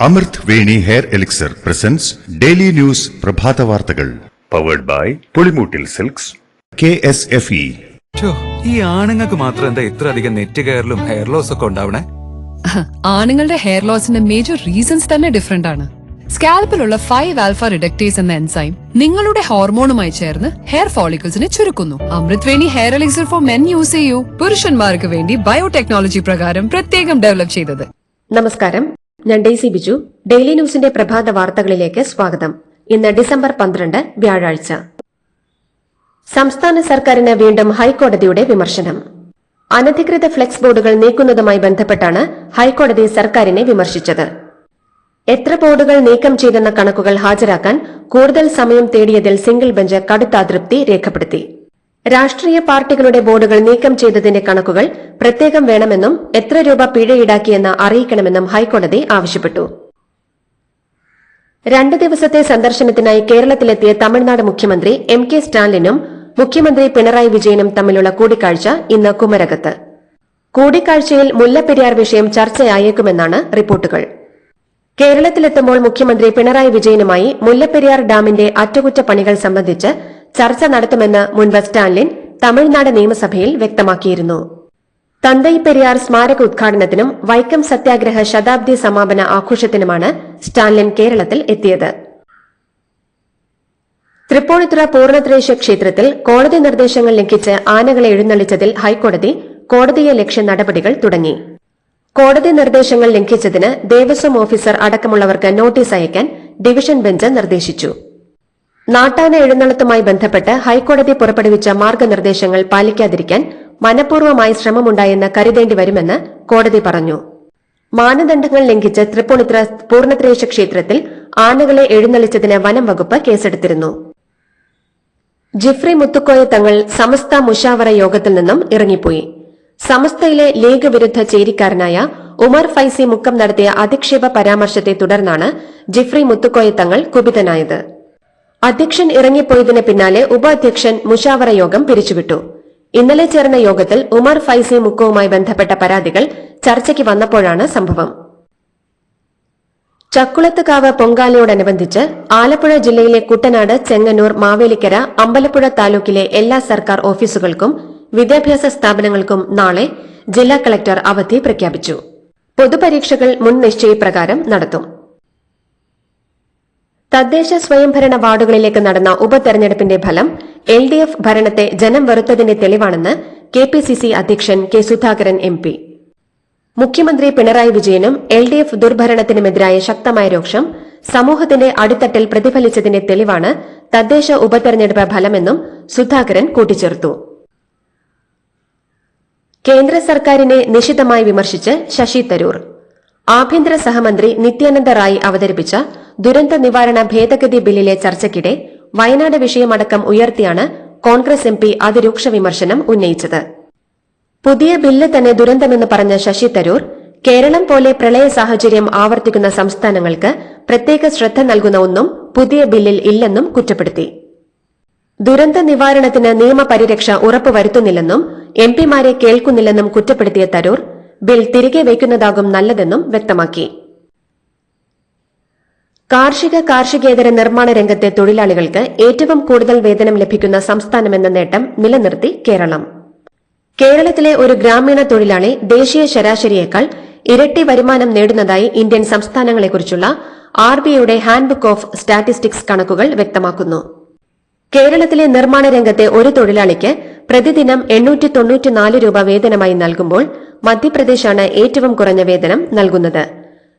അമൃത് Veni hair elixir presents daily news പ്രഭാത വാർത്തകൾ powered by Pulimoottil silks KSFE. ഈ ആണുങ്ങൾക്ക് മാത്രം എന്താ ഇത്ര അധികം നെറ്റ് കെയറിലും ഹെയർ ലോസ് ഒക്കെ ഉണ്ടാവണേ? ആണുങ്ങളുടെ ഹെയർ ലോസിന്റെ മേജർ റീസൺസ് തന്നെ ഡിഫറെന്റ് ആണ്. സ്കാൽപ്പിലുള്ള 5-alpha റിഡക്ടേസ് എന്ന എൻസൈം നിങ്ങളുടെ ഹോർമോണുമായി ചേർന്ന് ഹെയർ ഫോളിക്കിൾസിനെ ചുരുക്കുന്നു. Amrit Veni hair elixir for men use ചെയ്യൂ. പുരുഷന്മാർക്ക് വേണ്ടി ബയോടെക്നോളജി പ്രകാരം പ്രത്യേകം ഡെവലപ്പ് ചെയ്തത്. നമസ്കാരം, ഞാൻ ഡെയ്സി ബിജു. ഡെയിലി ന്യൂസിന്റെ പ്രഭാത വാർത്തകളിലേക്ക് സ്വാഗതം. ഇന്ന് ഡിസംബർ 12 വ്യാഴാഴ്ച. സംസ്ഥാന സർക്കാരിന് വീണ്ടും ഹൈക്കോടതിയുടെ വിമർശനം. അനധികൃത ഫ്ലെക്സ് ബോർഡുകൾ നീക്കുന്നതുമായി ബന്ധപ്പെട്ടാണ് ഹൈക്കോടതി സർക്കാരിനെ വിമർശിച്ചത്. എത്ര ബോർഡുകൾ നീക്കം ചെയ്തെന്ന കണക്കുകൾ ഹാജരാക്കാൻ കൂടുതൽ സമയം തേടിയതിൽ സിംഗിൾ ബെഞ്ച് കടുത്ത അതൃപ്തി രേഖപ്പെടുത്തി. രാഷ്ട്രീയ പാർട്ടികളുടെ ബോർഡുകൾ നീക്കം ചെയ്തതിന്റെ കണക്കുകൾ പ്രത്യേകം വേണമെന്നും എത്ര രൂപ പിഴ ഈടാക്കിയെന്ന് അറിയിക്കണമെന്നും ഹൈക്കോടതി ആവശ്യപ്പെട്ടു. 2 ദിവസത്തെ സന്ദർശനത്തിനായി കേരളത്തിലെത്തിയ തമിഴ്നാട് മുഖ്യമന്ത്രി MK സ്റ്റാലിനും മുഖ്യമന്ത്രി പിണറായി വിജയനും തമ്മിലുള്ള കൂടിക്കാഴ്ച ഇന്ന് കുമരകത്ത്. കൂടിക്കാഴ്ചയിൽ മുല്ലപ്പെരിയാർ വിഷയം ചർച്ചയായേക്കുമെന്നാണ് റിപ്പോർട്ടുകൾ. കേരളത്തിലെത്തുമ്പോൾ മുഖ്യമന്ത്രി പിണറായി വിജയനുമായി മുല്ലപ്പെരിയാർ ഡാമിന്റെ അറ്റകുറ്റപ്പണികൾ സംബന്ധിച്ച് ചർച്ച നടത്തുമെന്ന് മുൻപ് സ്റ്റാലിൻ തമിഴ്നാട് നിയമസഭയിൽ വ്യക്തമാക്കിയിരുന്നു. തന്തൈ പെരിയാർ സ്മാരക ഉദ്ഘാടനത്തിനും വൈക്കം സത്യാഗ്രഹ ശതാബ്ദി സമാപന ആഘോഷത്തിനുമാണ് സ്റ്റാലിൻ കേരളത്തിൽ എത്തിയത്. തൃപ്പൂണിത്തുറ പൂർണ്ണത്രേശ്വര ക്ഷേത്രത്തിൽ കോടതി നിർദ്ദേശങ്ങൾ ലംഘിച്ച് ആനകളെ എഴുന്നള്ളിച്ചതിൽ ഹൈക്കോടതി കോടതിയെ ലക്ഷ്യ നടപടികൾ തുടങ്ങി. കോടതി നിർദ്ദേശങ്ങൾ ലംഘിച്ചതിന് ദേവസ്വം ഓഫീസർ അടക്കമുള്ളവർക്ക് നോട്ടീസ് അയക്കാൻ ഡിവിഷൻ ബെഞ്ച് നിർദ്ദേശിച്ചു. നാട്ടാന എഴുന്നള്ളത്തുമായി ബന്ധപ്പെട്ട് ഹൈക്കോടതി പുറപ്പെടുവിച്ച മാർഗനിർദ്ദേശങ്ങൾ പാലിക്കാതിരിക്കാൻ മനഃപൂർവ്വമായി ശ്രമമുണ്ടായെന്ന് കരുതേണ്ടി വരുമെന്ന് കോടതി പറഞ്ഞു. മാനദണ്ഡങ്ങൾ ലംഘിച്ച് തൃപ്പൂണിത്തുറ പൂർണ്ണത്രേശ്വര ക്ഷേത്രത്തിൽ ആനകളെ എഴുന്നള്ളിച്ചതിന് വനം വകുപ്പ് കേസെടുത്തിരുന്നു. ജിഫ്രി മുത്തുക്കോയ തങ്ങൾ സമസ്ത മുഷാവറ യോഗത്തിൽ നിന്നും ഇറങ്ങിപ്പോയി. സമസ്തയിലെ ലീഗ് വിരുദ്ധ ചേരിക്കാരനായ ഉമർ ഫൈസി മുക്കം നടത്തിയ അധിക്ഷേപ പരാമർശത്തെ തുടർന്നാണ് ജിഫ്രി മുത്തുക്കോയ തങ്ങൾ കുപിതനായത്. അധ്യക്ഷൻ ഇറങ്ങിപ്പോയതിന് പിന്നാലെ ഉപാധ്യക്ഷൻ മുഷാവറ യോഗം പിരിച്ചുവിട്ടു. ഇന്നലെ ചേർന്ന യോഗത്തിൽ ഉമർ ഫൈസി മുക്കവുമായി ബന്ധപ്പെട്ട പരാതികൾ ചർച്ചയ്ക്ക് വന്നപ്പോഴാണ് സംഭവം. ചക്കുളത്തുകാവ് പൊങ്കാലയോടനുബന്ധിച്ച് ആലപ്പുഴ ജില്ലയിലെ കുട്ടനാട്, ചെങ്ങന്നൂർ, മാവേലിക്കര, അമ്പലപ്പുഴ താലൂക്കിലെ എല്ലാ സർക്കാർ ഓഫീസുകൾക്കും വിദ്യാഭ്യാസ സ്ഥാപനങ്ങൾക്കും നാളെ ജില്ലാ കളക്ടർ അവധി പ്രഖ്യാപിച്ചു. പൊതുപരീക്ഷകൾ മുൻ നിശ്ചയപ്രകാരം നടത്തും. തദ്ദേശ സ്വയംഭരണ വാർഡുകളിലേക്ക് നടന്ന ഉപതെരഞ്ഞെടുപ്പിന്റെ ഫലം LDF ഭരണത്തെ ജനം വെറുത്തതിന്റെ തെളിവാണെന്ന് KPCC അധ്യക്ഷൻ K സുധാകരൻ MP. മുഖ്യമന്ത്രി പിണറായി വിജയനും LDF ദുർഭരണത്തിനുമെതിരായ ശക്തമായ രോഷം സമൂഹത്തിന്റെ അടിത്തട്ടിൽ പ്രതിഫലിച്ചതിന്റെ തെളിവാണ് തദ്ദേശ ഉപതെരഞ്ഞെടുപ്പ് ഫലമെന്നും സുധാകരൻ കൂട്ടിച്ചേർത്തു. കേന്ദ്ര സർക്കാരിനെ നിശിതമായി വിമർശിച്ച് ശശി തരൂർ. ആഭ്യന്തര സഹമന്ത്രി നിത്യാനന്ദ റായ് അവതരിപ്പിച്ച ദുരന്ത നിവാരണ ഭേദഗതി ബില്ലിലെ ചർച്ചയ്ക്കിടെ വയനാട് വിഷയമടക്കം ഉയർത്തിയാണ് കോൺഗ്രസ് MP അതിരൂക്ഷ വിമർശനം ഉന്നയിച്ചത്. പുതിയ ബില്ല് തന്നെ ദുരന്തമെന്ന് പറഞ്ഞ ശശി തരൂർ കേരളം പോലെ പ്രളയ സാഹചര്യം ആവർത്തിക്കുന്ന സംസ്ഥാനങ്ങൾക്ക് പ്രത്യേക ശ്രദ്ധ നൽകുന്ന ഒന്നും പുതിയ ബില്ലിൽ ഇല്ലെന്നും കുറ്റപ്പെടുത്തി. ദുരന്ത നിവാരണത്തിന് നിയമപരിരക്ഷ ഉറപ്പുവരുത്തുന്നില്ലെന്നും MPമാരെ കേൾക്കുന്നില്ലെന്നും കുറ്റപ്പെടുത്തിയ തരൂർ ബിൽ തിരികെ വയ്ക്കുന്നതാകും നല്ലതെന്നും വ്യക്തമാക്കി. കാർഷികേതര നിർമ്മാണ രംഗത്തെ തൊഴിലാളികൾക്ക് ഏറ്റവും കൂടുതൽ വേതനം ലഭിക്കുന്ന സംസ്ഥാനമെന്ന നേട്ടം നിലനിർത്തി കേരളം. കേരളത്തിലെ ഒരു ഗ്രാമീണ തൊഴിലാളി ദേശീയ ശരാശരിയേക്കാൾ ഇരട്ടി വരുമാനം നേടുന്നതായി ഇന്ത്യൻ സംസ്ഥാനങ്ങളെക്കുറിച്ചുള്ള RBIയുടെ ഹാൻഡ്ബുക്ക് ഓഫ് സ്റ്റാറ്റിസ്റ്റിക്സ് കണക്കുകൾ വ്യക്തമാക്കുന്നു. കേരളത്തിലെ നിർമ്മാണ രംഗത്തെ ഒരു തൊഴിലാളിക്ക് പ്രതിദിനം 894 രൂപ വേതനമായി നൽകുമ്പോൾ മധ്യപ്രദേശാണ് ഏറ്റവും കുറഞ്ഞ വേതനം നൽകുന്നത്.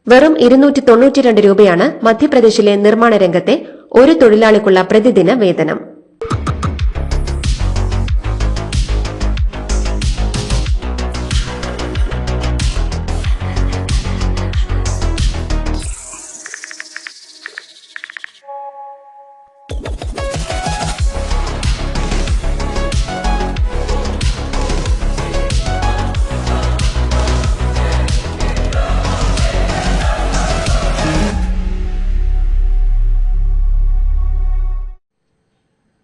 വെറും 292 രൂപയാണ് മധ്യപ്രദേശിലെ നിർമ്മാണ രംഗത്തെ ഒരു തൊഴിലാളിക്കുള്ള പ്രതിദിന വേതനം.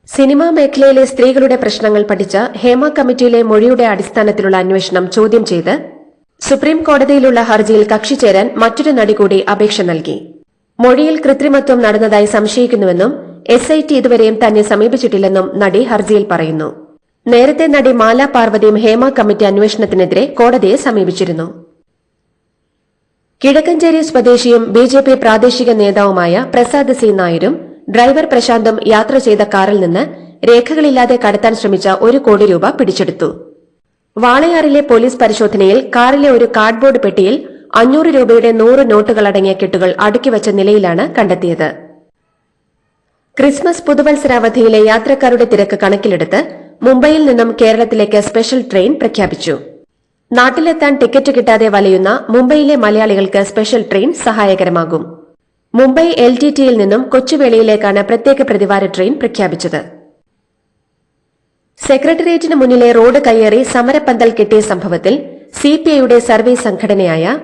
സിനിമാ മേഖലയിലെ സ്ത്രീകളുടെ പ്രശ്നങ്ങൾ പഠിച്ച ഹേമ കമ്മിറ്റിയിലെ മൊഴിയുടെ അടിസ്ഥാനത്തിലുള്ള അന്വേഷണം ചോദ്യം ചെയ്ത് സുപ്രീം കോടതിയിലുള്ള ഹർജിയിൽ കക്ഷി ചേരാൻ മറ്റൊരു നടി കൂടി അപേക്ഷ നൽകി. മൊഴിയിൽ കൃത്രിമത്വം നടന്നതായി സംശയിക്കുന്നുവെന്നും SIT ഇതുവരെയും തന്നെ സമീപിച്ചിട്ടില്ലെന്നും നടി ഹർജിയിൽ പറയുന്നു. നേരത്തെ നടി മാല പാർവതിയും ഹേമ കമ്മിറ്റി അന്വേഷണത്തിനെതിരെ കോടതിയെ സമീപിച്ചിരുന്നു. കിഴക്കഞ്ചേരി സ്വദേശിയും BJP പ്രാദേശിക നേതാവുമായ പ്രസാദ് സി നായരും ഡ്രൈവർ പ്രശാന്തും യാത്ര ചെയ്ത കാറിൽ നിന്ന് രേഖകളില്ലാതെ കടത്താൻ ശ്രമിച്ച 1 കോടി രൂപ പിടിച്ചെടുത്തു. വാളയാറിലെ പോലീസ് പരിശോധനയിൽ കാറിലെ ഒരു കാർഡ്ബോർഡ് പെട്ടിയിൽ 500 രൂപയുടെ 100 നോട്ടുകളടങ്ങിയ കെട്ടുകൾ അടുക്കിവച്ച നിലയിലാണ് കണ്ടെത്തിയത്. ക്രിസ്മസ് പുതുവത്സരാവധിയിലെ യാത്രക്കാരുടെ തിരക്ക് കണക്കിലെടുത്ത് മുംബൈയിൽ നിന്നും കേരളത്തിലേക്ക് സ്പെഷ്യൽ ട്രെയിൻ പ്രഖ്യാപിച്ചു. നാട്ടിലെത്താൻ ടിക്കറ്റ് കിട്ടാതെ വലയുന്ന മുംബൈയിലെ മലയാളികൾക്ക് സ്പെഷ്യൽ ട്രെയിൻ സഹായകരമാകും. മുംബൈ LTTയിൽ നിന്നും കൊച്ചുവേളിയിലേക്കാണ് പ്രത്യേക പ്രതിവാര ട്രെയിൻ പ്രഖ്യാപിച്ചത്. സെക്രട്ടേറിയറ്റിന് മുന്നിലെ റോഡ് കയ്യേറി സമരപ്പന്തൽ കെട്ടിയ സംഭവത്തിൽ CPIയുടെ സർവീസ് സംഘടനയായ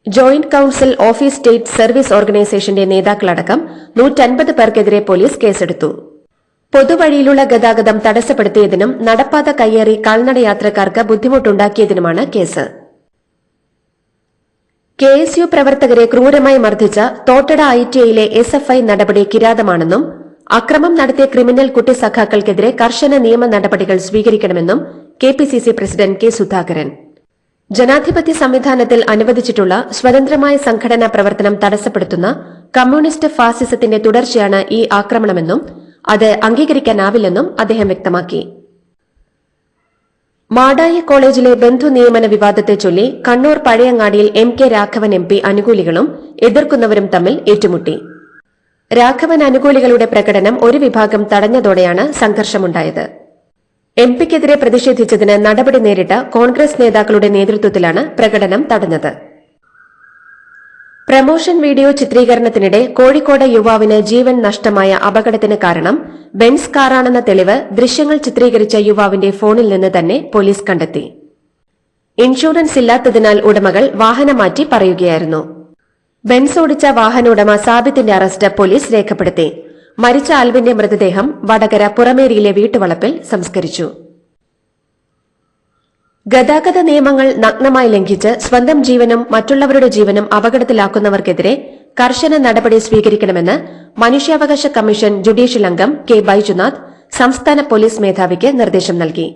joint council office state service ഓർഗനൈസേഷന്റെ നേതാക്കളടക്കം 150 പേർക്കെതിരെ പോലീസ് കേസെടുത്തു. പൊതുവഴിയിലുള്ള ഗതാഗതം തടസ്സപ്പെടുത്തിയതിനും നടപ്പാത കയ്യേറി കാൽനടയാത്രക്കാർക്ക് ബുദ്ധിമുട്ടുണ്ടാക്കിയതിനുമാണ് കേസ്. KSU പ്രവർത്തകരെ ക്രൂരമായി മർദ്ദിച്ച തോട്ടട ITIയിലെ SFI നടപടി കിരാതമാണെന്നും അക്രമം നടത്തിയ ക്രിമിനൽ കുട്ടി സഖാക്കൾക്കെതിരെ കർശന നിയമ നടപടികൾ സ്വീകരിക്കണമെന്നും KPCC പ്രസിഡന്റ് K. സുധാകരൻ. ജനാധിപത്യ സംവിധാനത്തിൽ അനുവദിച്ചിട്ടുള്ള സ്വതന്ത്രമായ സംഘടനാ പ്രവർത്തനം തടസ്സപ്പെടുത്തുന്ന കമ്മ്യൂണിസ്റ്റ് ഫാസിസത്തിന്റെ തുടർച്ചയാണ് ഈ ആക്രമണമെന്നും അത് അംഗീകരിക്കാനാവില്ലെന്നും അദ്ദേഹം വ്യക്തമാക്കി. മാടായി കോളേജിലെ ബന്ധു നിയമന വിവാദത്തെ ചൊല്ലി കണ്ണൂർ പഴയങ്ങാടിയിൽ MK രാഘവൻ MP അനുകൂലികളും എതിർക്കുന്നവരും തമ്മിൽ ഏറ്റുമുട്ടി. രാഘവൻ അനുകൂലികളുടെ പ്രകടനം ഒരു വിഭാഗം തടഞ്ഞതോടെയാണ് സംഘർഷമുണ്ടായത്. MPക്കെതിരെ പ്രതിഷേധിച്ചതിന് നടപടി നേരിട്ട കോൺഗ്രസ് നേതാക്കളുടെ നേതൃത്വത്തിലാണ് പ്രകടനം തടഞ്ഞത്. പ്രമോഷൻ വീഡിയോ ചിത്രീകരണത്തിനിടെ കോഴിക്കോട് യുവാവിന് ജീവൻ നഷ്ടമായ അപകടത്തിന് കാരണം ബെൻസ് കാറാണെന്ന തെളിവ് ദൃശ്യങ്ങൾ ചിത്രീകരിച്ച യുവാവിന്റെ ഫോണിൽ നിന്ന് തന്നെ പോലീസ് കണ്ടെത്തി. ഇൻഷുറൻസ് ഇല്ലാത്തതിനാൽ ഉടമകൾ വാഹനം മാറ്റി പറയുകയായിരുന്നു. ബെൻസ് ഓടിച്ച വാഹനോടമ സാബിത്തിന്റെ അറസ്റ്റ് പോലീസ് രേഖപ്പെടുത്തി. മരിച്ച ആൽവിന്റെ മൃതദേഹം വടകര പുറമേരിയിലെ വീട്ടുവളപ്പിൽ സംസ്കരിച്ചു. ഗതാഗത നിയമങ്ങൾ നഗ്നമായി ലംഘിച്ച് സ്വന്തം ജീവനും മറ്റുള്ളവരുടെ ജീവനും അപകടത്തിലാക്കുന്നവർക്കെതിരെ കർശന നടപടി സ്വീകരിക്കണമെന്ന് മനുഷ്യാവകാശ കമ്മീഷൻ ജുഡീഷ്യൽ അംഗം K. ബൈജുനാഥ് സംസ്ഥാന പോലീസ് മേധാവിക്ക് നിർദ്ദേശം നൽകി.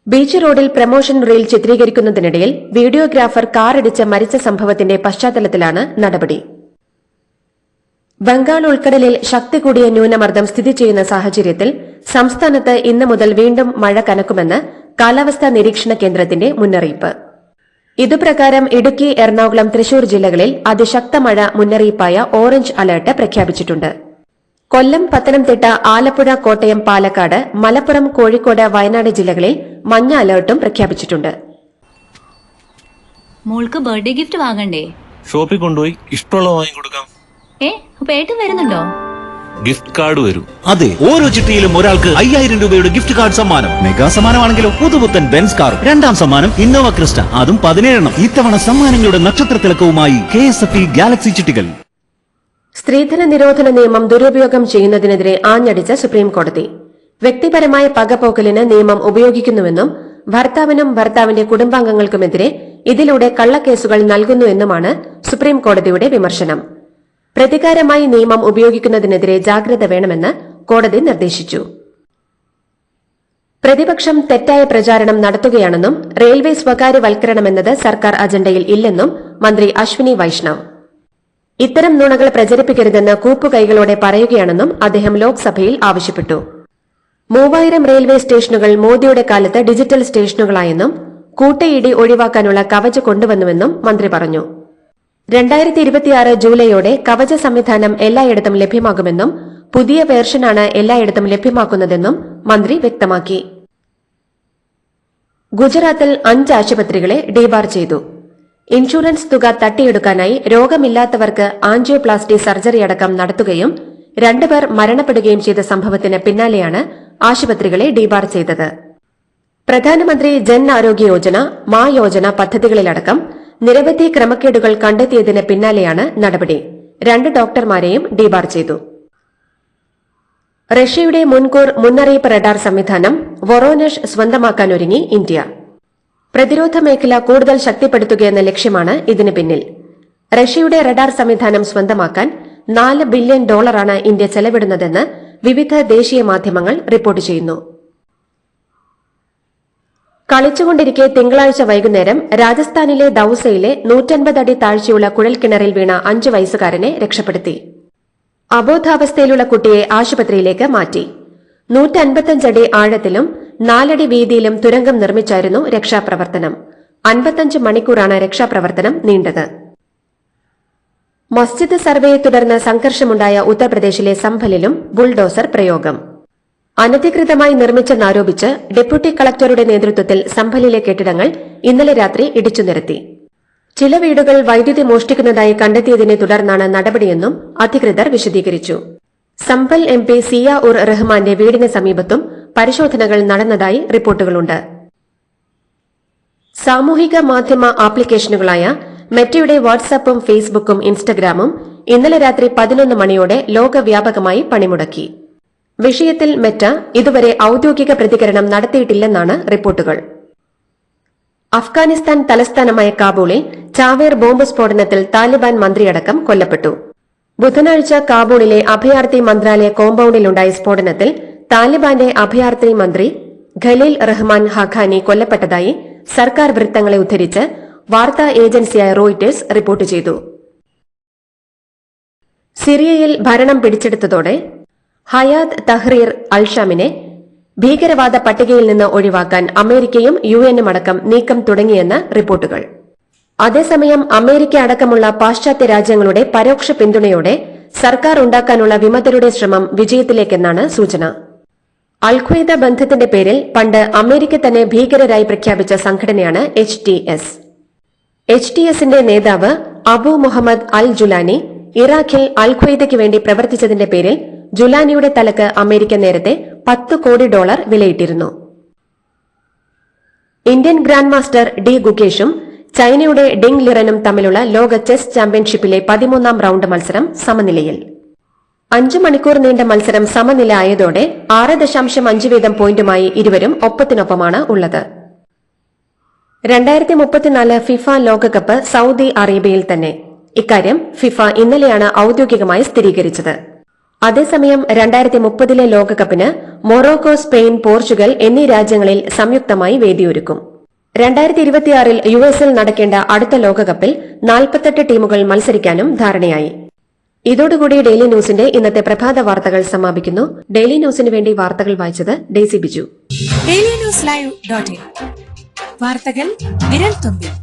ബീച്ച് റോഡിൽ പ്രമോഷൻ റീൽ ചിത്രീകരിക്കുന്നതിനിടയിൽ വീഡിയോഗ്രാഫർ കാറിടിച്ച് മരിച്ച സംഭവത്തിന്റെ പശ്ചാത്തലത്തിലാണ് നടപടി. ബംഗാൾ ഉൾക്കടലിൽ ശക്തി കൂടിയ ന്യൂനമർദ്ദം സ്ഥിതി ചെയ്യുന്ന സാഹചര്യത്തിൽ സംസ്ഥാനത്ത് ഇന്ന് മുതൽ വീണ്ടും മഴ കനക്കുമെന്ന് കാലാവസ്ഥാ നിരീക്ഷണ കേന്ദ്രത്തിന്റെ മുന്നറിയിപ്പ്. ഇതുപ്രകാരം ഇടുക്കി, എറണാകുളം, തൃശൂർ ജില്ലകളിൽ അതിശക്ത മഴ മുന്നറിയിപ്പായ ഓറഞ്ച് അലർട്ട് പ്രഖ്യാപിച്ചിട്ടുണ്ട്. കൊല്ലം, പത്തനംതിട്ട, ആലപ്പുഴ, കോട്ടയം, പാലക്കാട്, മലപ്പുറം, കോഴിക്കോട്, വയനാട് ജില്ലകളിൽ മഞ്ഞ അലർട്ടും പ്രഖ്യാപിച്ചിട്ടുണ്ട്. മോൾക്ക് ബർത്ത്ഡേ ഗിഫ്റ്റ് വാങ്ങണ്ടേ? ഷോപ്പിൽ കൊണ്ടുപോയി ഇഷ്ടമുള്ള വാങ്ങി കൊടുക്കാം. അപ്പൊ ഏട്ടൻ വരുന്നുണ്ടോ? ഗിഫ്റ്റ് കാർഡ് വരും. അതെ, ഓരോ ചിട്ടിയിലും ഒരാൾക്ക് 5000 രൂപയുടെ ഗിഫ്റ്റ് കാർഡ് സമ്മാനം. മെഗാ സമ്മാനമാണെങ്കിലോ പുതുപുത്തൻ ബെൻസ് കാർ. രണ്ടാം സമ്മാനം ഇന്നോവ ക്രിസ്റ്റ, അതും 17 ഇത്തവണ സമ്മാനങ്ങളുടെ നക്ഷത്രത്തിലക്കവുമായി KSFE ഗാലക്സി ചിട്ടികൾ. സ്ത്രീധന നിരോധന നിയമം ദുരുപയോഗം ചെയ്യുന്നതിനെതിരെ ആഞ്ഞടിച്ച സുപ്രീം കോടതി. വ്യക്തിപരമായ പകപോക്കലിന് നിയമം ഉപയോഗിക്കുന്നുവെന്നും ഭർത്താവിനും ഭർത്താവിന്റെ കുടുംബാംഗങ്ങൾക്കുമെതിരെ ഇതിലൂടെ കള്ളക്കേസുകൾ നൽകുന്നുവെന്നുമാണ് സുപ്രീം കോടതിയുടെ വിമർശനം. പ്രതികാരമായി നിയമം ഉപയോഗിക്കുന്നതിനെതിരെ ജാഗ്രത വേണമെന്ന് കോടതി നിർദ്ദേശിച്ചു. പ്രതിപക്ഷം തെറ്റായ പ്രചാരണം നടത്തുകയാണെന്നും റെയിൽവേ സ്വകാര്യവൽക്കരണമെന്നത് സർക്കാർ അജണ്ടയിൽ ഇല്ലെന്നും മന്ത്രി അശ്വിനി വൈഷ്ണവ്. ഇത്തരം നുണകൾ പ്രചരിപ്പിക്കരുതെന്ന് കൂപ്പുകൈകളോടെ പറയുകയാണെന്നും അദ്ദേഹം ലോക്സഭയിൽ ആവശ്യപ്പെട്ടു. 3000 റെയിൽവേ സ്റ്റേഷനുകൾ മോദിയുടെ കാലത്ത് ഡിജിറ്റൽ സ്റ്റേഷനുകളായെന്നും കൂട്ടയിടി ഒഴിവാക്കാനുള്ള കവച് കൊണ്ടുവന്നുവെന്നും മന്ത്രി പറഞ്ഞു. 2026 ജൂലൈയോടെ കവച സംവിധാനം എല്ലായിടത്തും ലഭ്യമാകുമെന്നും പുതിയ വേർഷനാണ് എല്ലായിടത്തും ലഭ്യമാക്കുന്നതെന്നും മന്ത്രി വ്യക്തമാക്കി. ഗുജറാത്തിൽ 5 ആശുപത്രികളെ ഡീബാർ ചെയ്തു. ഇൻഷുറൻസ് തുക തട്ടിയെടുക്കാനായി രോഗമില്ലാത്തവർക്ക് ആൻജിയോപ്ലാസ്റ്റി സർജറി അടക്കം നടത്തുകയും 2 പേർ മരണപ്പെടുകയും ചെയ്ത സംഭവത്തിന് പിന്നാലെയാണ് ആശുപത്രികളെ ഡീബാർ ചെയ്തത്. പ്രധാനമന്ത്രി ജൻ ആരോഗ്യ യോജന, മാ യോജന പദ്ധതികളിലടക്കം നിരവധി ക്രമക്കേടുകൾ കണ്ടെത്തിയതിന് പിന്നാലെയാണ് നടപടി. 2 ഡോക്ടർമാരെയും ഡീബാർ ചെയ്തു. റഷ്യയുടെ മുൻകൂർ മുന്നറിയിപ്പ് റഡാർ സംവിധാനം വൊറോനഷ് സ്വന്തമാക്കാനൊരുങ്ങി ഇന്ത്യ. പ്രതിരോധ മേഖല കൂടുതൽ ശക്തിപ്പെടുത്തുകയെന്ന ലക്ഷ്യമാണ് ഇതിന് പിന്നിൽ. റഷ്യയുടെ റഡാർ സംവിധാനം സ്വന്തമാക്കാൻ $4 ബില്യൺ ഇന്ത്യ ചെലവിടുന്നതെന്ന് വിവിധ ദേശീയ മാധ്യമങ്ങൾ റിപ്പോർട്ട് ചെയ്യുന്നു. കളിച്ചുകൊണ്ടിരിക്കെ തിങ്കളാഴ്ച വൈകുന്നേരം രാജസ്ഥാനിലെ ദൌസയിലെ 150 അടി താഴ്ചയുള്ള കുഴൽക്കിണറിൽ വീണ 5 വയസ്സുകാരനെ രക്ഷപ്പെടുത്തി. അബോധാവസ്ഥയിലുള്ള കുട്ടിയെ ആശുപത്രിയിലേക്ക് മാറ്റി. 155 അടി ആഴത്തിലും 4 അടി വീതിയിലും തുരങ്കം നിർമ്മിച്ചായിരുന്നു രക്ഷാപ്രവർത്തനം. 55 മണിക്കൂറാണ് രക്ഷാപ്രവർത്തനം നീണ്ടത്. മസ്ജിദ് സർവേയെ തുടർന്ന് സംഘർഷമുണ്ടായ ഉത്തർപ്രദേശിലെ സംഭലിലും ബുൾഡോസർ പ്രയോഗം. അനധികൃതമായി നിർമ്മിച്ചെന്നാരോപിച്ച് ഡെപ്യൂട്ടി കളക്ടറുടെ നേതൃത്വത്തിൽ സംഭലിലെ കെട്ടിടങ്ങൾ ഇന്നലെ രാത്രി ഇടിച്ചു നിരത്തി. ചില വീടുകൾ വൈദ്യുതി മോഷ്ടിക്കുന്നതായി കണ്ടെത്തിയതിനെ തുടർന്നാണ് നടപടിയെന്നും അധികൃതർ വിശദീകരിച്ചു. സംഭൽ MP സിയ ഉർ റഹ്മാന്റെ വീടിന് സമീപത്തും പരിശോധനകൾ നടന്നതായി റിപ്പോർട്ടുകളുണ്ട്. സാമൂഹിക മാധ്യമ ആപ്ലിക്കേഷനുകളായ മെറ്റയുടെ വാട്സാപ്പും ഫേസ്ബുക്കും ഇൻസ്റ്റഗ്രാമും ഇന്നലെ രാത്രി 11 മണിയോടെ ലോകവ്യാപകമായി പണിമുടക്കി. വിഷയത്തിൽ മെറ്റ ഇതുവരെ ഔദ്യോഗിക പ്രതികരണം നടത്തിയിട്ടില്ലെന്നാണ് റിപ്പോർട്ടുകൾ. അഫ്ഗാനിസ്ഥാൻ തലസ്ഥാനമായ കാബൂളിൽ ചാവേർ ബോംബ് സ്ഫോടനത്തിൽ താലിബാൻ മന്ത്രിയടക്കം കൊല്ലപ്പെട്ടു. ബുധനാഴ്ച കാബൂളിലെ അഭയാർത്ഥി മന്ത്രാലയ കോമ്പൌണ്ടിലുണ്ടായ സ്ഫോടനത്തിൽ താലിബാന്റെ അഭയാർത്ഥി മന്ത്രി ഖലീൽ റഹ്മാൻ ഹഖാനി കൊല്ലപ്പെട്ടതായി സർക്കാർ വൃത്തങ്ങളെ ഉദ്ധരിച്ച് വാർത്താ ഏജൻസിയായ റോയിറ്റേഴ്സ് റിപ്പോർട്ട് ചെയ്തു. സിറിയയിൽ ഭരണം പിടിച്ചെടുത്തതോടെ ഹയാത്ത് തഹ്രീർ അൽഷാമിനെ ഭീകരവാദ പട്ടികയിൽ നിന്ന് ഒഴിവാക്കാൻ അമേരിക്കയും UN അടക്കം നീക്കം തുടങ്ങിയെന്ന് റിപ്പോർട്ടുകൾ. അതേസമയം അമേരിക്ക അടക്കമുള്ള പാശ്ചാത്യ രാജ്യങ്ങളുടെ പരോക്ഷ പിന്തുണയോടെ സർക്കാർ ഉണ്ടാക്കാനുള്ള വിമതരുടെ ശ്രമം വിജയത്തിലേക്കെന്നാണ് സൂചന. അൽഖ്വയ്ദ ബന്ധത്തിന്റെ പേരിൽ പണ്ട് അമേരിക്ക തന്നെ ഭീകരരായി പ്രഖ്യാപിച്ച സംഘടനയാണ് HTSന്റെ നേതാവ് അബു മുഹമ്മദ് അൽ ജുലാനി ഇറാഖിൽ അൽഖ്വയ്ദയ്ക്ക് വേണ്ടി പ്രവർത്തിച്ചതിന്റെ പേരിൽ ജുലാനിയുടെ തലക്ക് അമേരിക്ക നേരത്തെ $10 കോടി വിലയിട്ടിരുന്നു. ഇന്ത്യൻ ഗ്രാൻഡ് മാസ്റ്റർ ഡി ഗുകേഷും ചൈനയുടെ ഡിങ് ലിറനും തമ്മിലുള്ള ലോക ചെസ് ചാമ്പ്യൻഷിപ്പിലെ 13ാം റൌണ്ട് മത്സരം സമനിലയിൽ. 5 മണിക്കൂർ നീണ്ട മത്സരം സമനില ആയതോടെ 6.5 വീതം പോയിന്റുമായി ഇരുവരും ഒപ്പത്തിനൊപ്പമാണ് ഉള്ളത്. 2034 ഫിഫ ലോകകപ്പ് സൌദി അറേബ്യയിൽ തന്നെ. ഇക്കാര്യം ഫിഫ ഇന്നലെയാണ് ഔദ്യോഗികമായി സ്ഥിരീകരിച്ചത്. അതേസമയം 2030 ലോകകപ്പിന് മൊറോക്കോ, സ്പെയിൻ, പോർച്ചുഗൽ എന്നീ രാജ്യങ്ങളിൽ സംയുക്തമായി വേദിയൊരുക്കും. 2026 US നടക്കേണ്ട അടുത്ത ലോകകപ്പിൽ 48 ടീമുകൾ മത്സരിക്കാനും ധാരണയായി. ഇതോടുകൂടി ഡെയിലി ന്യൂസിന്റെ ഇന്നത്തെ പ്രഭാത വാർത്തകൾ സമാപിക്കുന്നു. ഡെയിലി ന്യൂസിന് വേണ്ടി വാർത്തകൾ വായിച്ചത് ഡെയ്സി ബിജു. ഡെയിലി ന്യൂസ് ലൈവ്.in വാർത്തകൾ വിരൽ തുമ്പിൽ.